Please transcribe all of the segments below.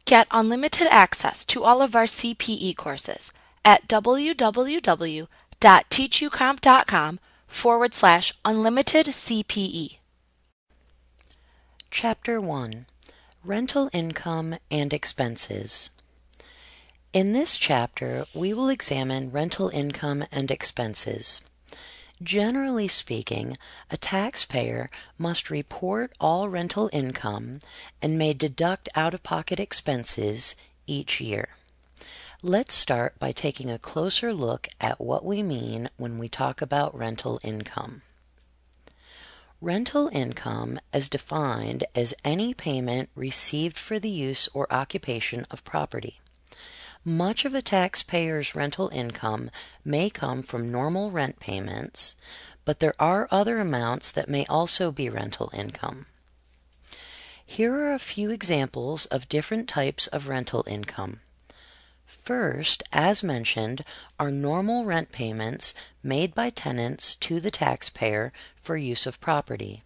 Get unlimited access to all of our CPE courses at www.teachucomp.com/unlimited CPE. Chapter 1. Rental Income and Expenses. In this chapter, we will examine rental income and expenses. Generally speaking, a taxpayer must report all rental income and may deduct out-of-pocket expenses each year. Let's start by taking a closer look at what we mean when we talk about rental income. Rental income is defined as any payment received for the use or occupation of property. Much of a taxpayer's rental income may come from normal rent payments, but there are other amounts that may also be rental income. Here are a few examples of different types of rental income. First, as mentioned, are normal rent payments made by tenants to the taxpayer for use of property.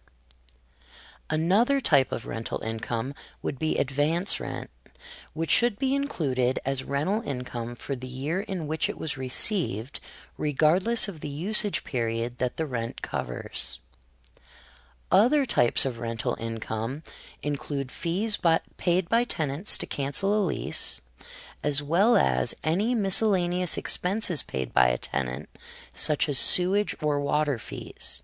Another type of rental income would be advance rent, which should be included as rental income for the year in which it was received, regardless of the usage period that the rent covers. Other types of rental income include fees paid by tenants to cancel a lease, as well as any miscellaneous expenses paid by a tenant, such as sewage or water fees.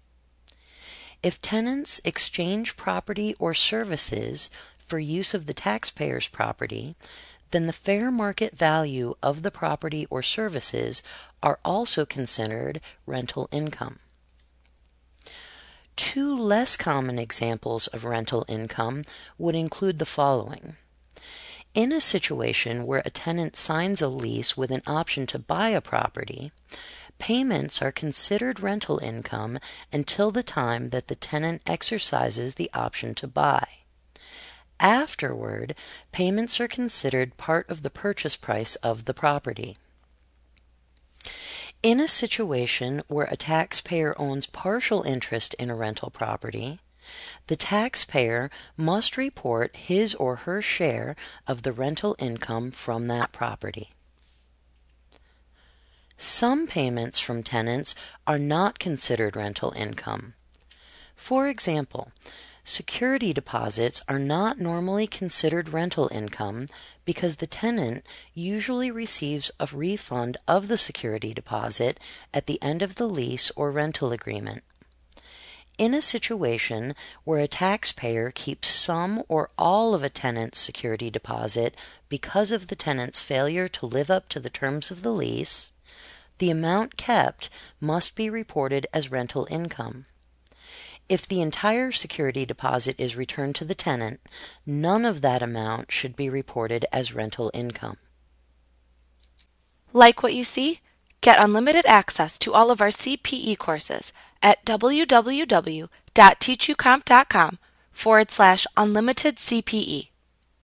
If tenants exchange property or services for use of the taxpayer's property, then the fair market value of the property or services are also considered rental income. Two less common examples of rental income would include the following. In a situation where a tenant signs a lease with an option to buy a property, payments are considered rental income until the time that the tenant exercises the option to buy. Afterward, payments are considered part of the purchase price of the property. In a situation where a taxpayer owns partial interest in a rental property, the taxpayer must report his or her share of the rental income from that property. Some payments from tenants are not considered rental income. For example, security deposits are not normally considered rental income because the tenant usually receives a refund of the security deposit at the end of the lease or rental agreement. In a situation where a taxpayer keeps some or all of a tenant's security deposit because of the tenant's failure to live up to the terms of the lease, the amount kept must be reported as rental income. If the entire security deposit is returned to the tenant, none of that amount should be reported as rental income. Like what you see? Get unlimited access to all of our CPE courses at www.teachucomp.com/unlimited CPE.